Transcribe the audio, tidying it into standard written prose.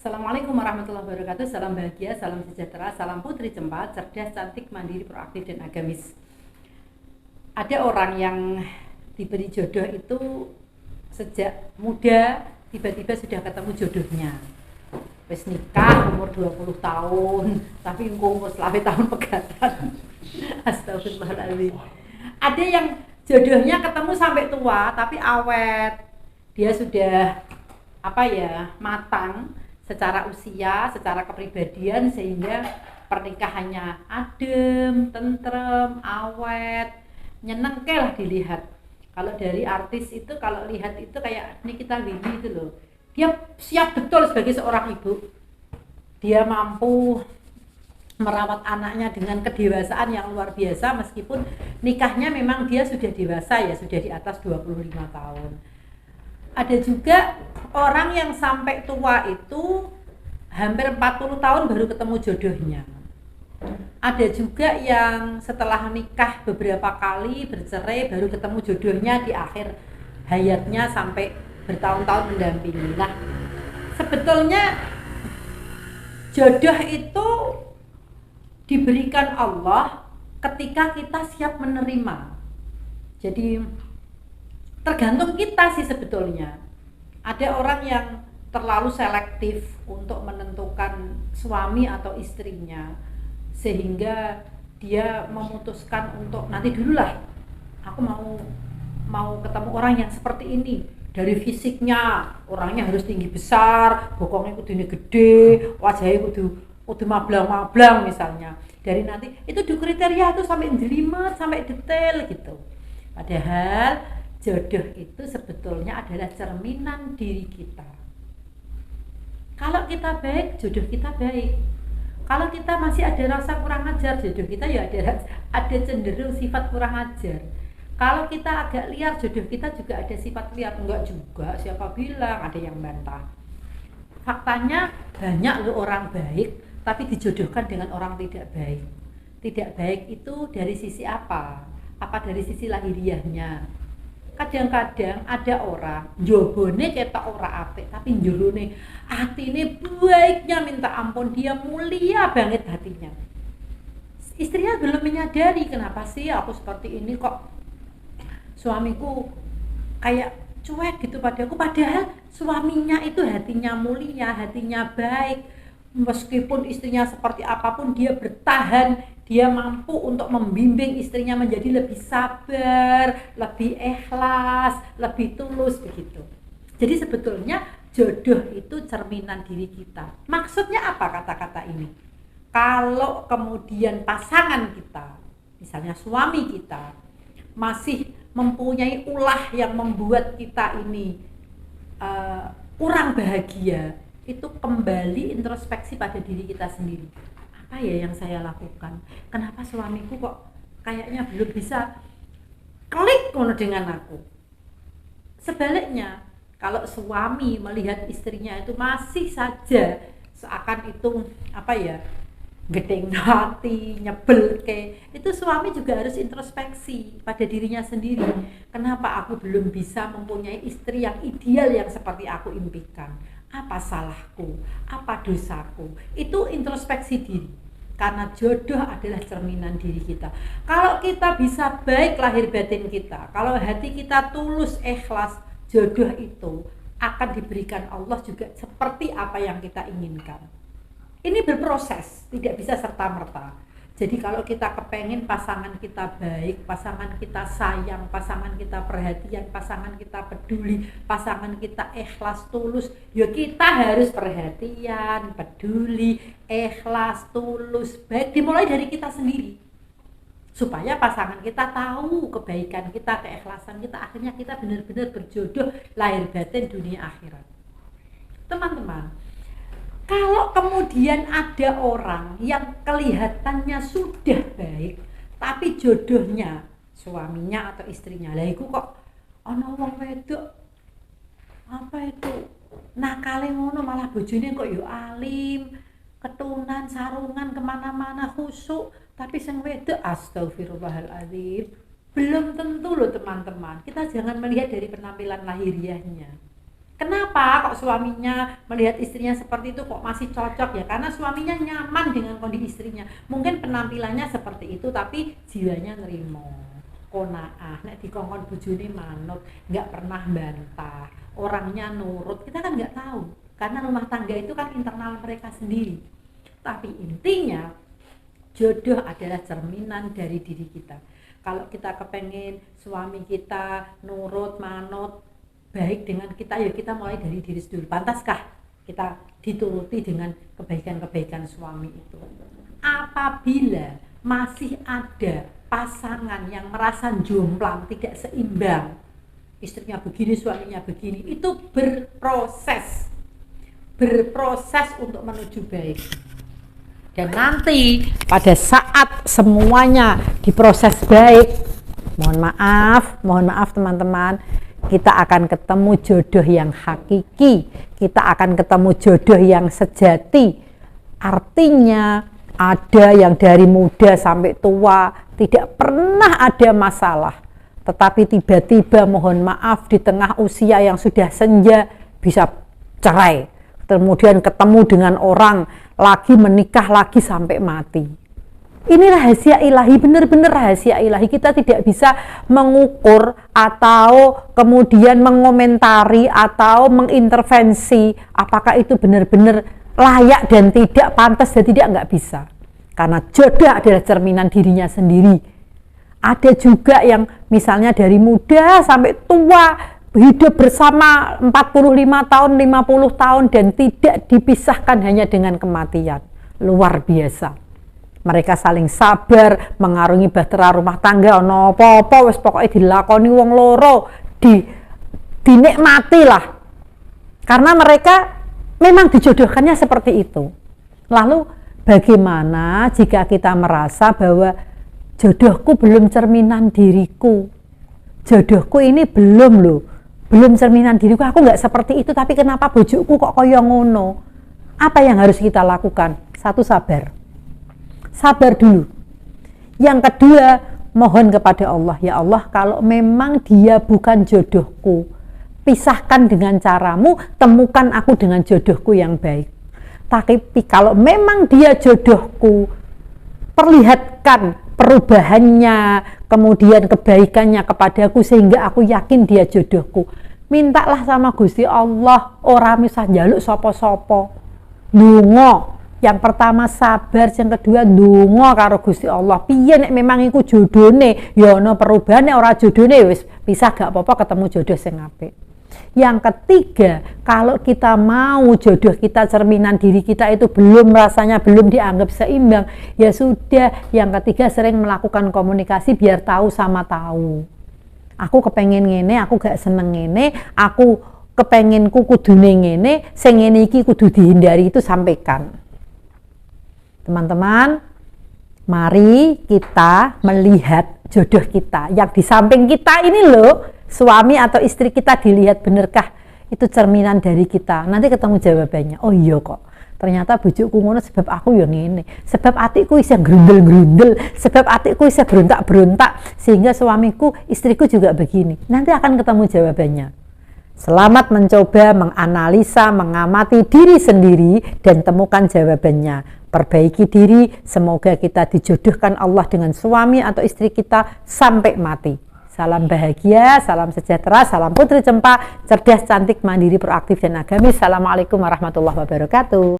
Assalamualaikum warahmatullahi wabarakatuh. Salam bahagia, salam sejahtera, salam putri cempat, cerdas, cantik, mandiri, proaktif, dan agamis. Ada orang yang diberi jodoh itu sejak muda, tiba-tiba sudah ketemu jodohnya. Wis nikah umur 20 tahun, tapi umur selawe tahun pegatan. Astagfirullahaladzim. Ada yang jodohnya ketemu sampai tua, tapi awet. Dia sudah matang secara usia, secara kepribadian, sehingga pernikahannya adem, tentrem, awet, nyenengke lah dilihat. Kalau dari artis itu, kalau lihat itu kayak Nikita Willy itu loh, dia siap betul sebagai seorang ibu. Dia mampu merawat anaknya dengan kedewasaan yang luar biasa, meskipun nikahnya memang dia sudah dewasa ya, sudah di atas 25 tahun. Ada juga orang yang sampai tua itu hampir 40 tahun baru ketemu jodohnya. Ada juga yang setelah nikah beberapa kali bercerai baru ketemu jodohnya di akhir hayatnya sampai bertahun-tahun mendampingi. Nah, sebetulnya jodoh itu diberikan Allah ketika kita siap menerima. Jadi tergantung kita sih sebetulnya. Ada orang yang terlalu selektif untuk menentukan suami atau istrinya, sehingga dia memutuskan untuk nanti dululah, aku mau ketemu orang yang seperti ini. Dari fisiknya, orangnya harus tinggi besar, bokongnya kudu gede, wajahnya kudu mablang-mablang misalnya. Dari nanti itu di kriteria tuh sampai jelimet, sampai detail gitu. Padahal jodoh itu sebetulnya adalah cerminan diri kita. Kalau kita baik, jodoh kita baik. Kalau kita masih ada rasa kurang ajar, jodoh kita ya ada cenderung sifat kurang ajar. Kalau kita agak liar, jodoh kita juga ada sifat liar. Enggak juga, siapa bilang, ada yang bantah. Faktanya banyak loh orang baik tapi dijodohkan dengan orang tidak baik. Tidak baik itu dari sisi apa? Apa dari sisi lahiriahnya? Kadang-kadang ada orang jobone ketok ora apik tapi njurone atine baiknya minta ampun, dia mulia banget hatinya. Istrinya belum menyadari, kenapa sih aku seperti ini, kok suamiku kayak cuek gitu padaku, padahal suaminya itu hatinya mulia, hatinya baik. Meskipun istrinya seperti apapun, dia bertahan, dia mampu untuk membimbing istrinya menjadi lebih sabar, lebih ikhlas, lebih tulus begitu. Jadi sebetulnya jodoh itu cerminan diri kita. Maksudnya apa kata-kata ini? Kalau kemudian pasangan kita, misalnya suami kita, masih mempunyai ulah yang membuat kita ini kurang bahagia, itu kembali introspeksi pada diri kita sendiri. Apa ya yang saya lakukan? Kenapa suamiku kok kayaknya belum bisa klik dengan aku? Sebaliknya, kalau suami melihat istrinya itu masih saja seakan itu gedeng hati, nyebel itu suami juga harus introspeksi pada dirinya sendiri. Kenapa aku belum bisa mempunyai istri yang ideal yang seperti aku impikan? Apa salahku? Apa dosaku? Itu introspeksi diri. Karena jodoh adalah cerminan diri kita. Kalau kita bisa baik lahir batin kita, kalau hati kita tulus, ikhlas, jodoh itu akan diberikan Allah juga seperti apa yang kita inginkan. Ini berproses, tidak bisa serta-merta. Jadi kalau kita kepengen pasangan kita baik, pasangan kita sayang, pasangan kita perhatian, pasangan kita peduli, pasangan kita ikhlas, tulus, ya kita harus perhatian, peduli, ikhlas, tulus, baik, dimulai dari kita sendiri. Supaya pasangan kita tahu kebaikan kita, keikhlasan kita, akhirnya kita benar-benar berjodoh lahir batin dunia akhirat. Teman-teman, kalau kemudian ada orang yang kelihatannya sudah baik tapi jodohnya suaminya atau istrinya, lah iku kok ana wong wedok nakale ngono, malah bojone kok yo alim, ketunan, sarungan kemana-mana, khusyuk, tapi sing wedok astagfirullahaladzim. Belum tentu loh teman-teman, kita jangan melihat dari penampilan lahiriahnya. Kenapa kok suaminya melihat istrinya seperti itu kok masih cocok ya? Karena suaminya nyaman dengan kondisi istrinya. Mungkin penampilannya seperti itu tapi jiwanya nerimo. Konaah, nek dikongkon bojone manut, nggak pernah bantah, orangnya nurut. Kita kan nggak tahu. Karena rumah tangga itu kan internal mereka sendiri. Tapi intinya jodoh adalah cerminan dari diri kita. Kalau kita kepengen suami kita nurut, manut, baik dengan kita, ya kita mulai dari diri sendiri. Pantaskah kita dituruti dengan kebaikan-kebaikan suami itu? Apabila masih ada pasangan yang merasa jomplang, tidak seimbang, istrinya begini, suaminya begini, itu berproses untuk menuju baik. Dan nanti pada saat semuanya diproses baik, mohon maaf teman-teman, kita akan ketemu jodoh yang hakiki, kita akan ketemu jodoh yang sejati. Artinya ada yang dari muda sampai tua tidak pernah ada masalah, tetapi tiba-tiba mohon maaf di tengah usia yang sudah senja bisa cerai, kemudian ketemu dengan orang lagi, menikah lagi sampai mati. Ini rahasia ilahi, benar-benar rahasia ilahi. Kita tidak bisa mengukur atau kemudian mengomentari atau mengintervensi apakah itu benar-benar layak dan tidak, pantas dan tidak, nggak bisa. Karena jodoh adalah cerminan dirinya sendiri. Ada juga yang misalnya dari muda sampai tua hidup bersama 45 tahun, 50 tahun dan tidak dipisahkan hanya dengan kematian. Luar biasa. Mereka saling sabar, mengarungi bahtera rumah tangga, ono apa-apa wis pokoke dilakoni wong loro, dinikmati lah. Karena mereka memang dijodohkannya seperti itu. Lalu bagaimana jika kita merasa bahwa jodohku belum cerminan diriku? Jodohku ini belum cerminan diriku, aku nggak seperti itu, tapi kenapa bojoku kok kaya ngono? Apa yang harus kita lakukan? Satu, sabar dulu. Yang kedua, mohon kepada Allah, ya Allah, kalau memang dia bukan jodohku, pisahkan dengan caramu, temukan aku dengan jodohku yang baik. Tapi kalau memang dia jodohku, perlihatkan perubahannya, kemudian kebaikannya kepadaku sehingga aku yakin dia jodohku. Mintalah sama Gusti Allah, ora misah njaluk sapa-sapa. Ndonga. Yang pertama sabar, yang kedua ndonga karo Gusti Allah. Piye nek memang iku jodone, ya ana perubahane, ora jodone wis pisah gak apa-apa, ketemu jodoh sing apik. Yang ketiga, kalau kita mau jodoh kita, cerminan diri kita itu rasanya belum dianggap seimbang, ya sudah, yang ketiga sering melakukan komunikasi biar tahu sama tahu. Aku kepengen ngene, aku gak seneng ngene, aku kepenginku kudune ngene, sing ngene iki kudu dihindari, itu sampaikan. Teman-teman, mari kita melihat jodoh kita yang di samping kita ini loh. Suami atau istri kita dilihat, benarkah itu cerminan dari kita? Nanti ketemu jawabannya. Oh iya kok, ternyata bojoku ngono sebab aku ya ngene, sebab atiku isih grundel-grundel, sebab atiku isih berontak-berontak, sehingga suamiku, istriku juga begini. Nanti akan ketemu jawabannya. Selamat mencoba menganalisa, mengamati diri sendiri dan temukan jawabannya. Perbaiki diri, semoga kita dijodohkan Allah dengan suami atau istri kita sampai mati. Salam bahagia, salam sejahtera, salam putri cempa, cerdas, cantik, mandiri, proaktif, dan agamis. Assalamualaikum warahmatullahi wabarakatuh.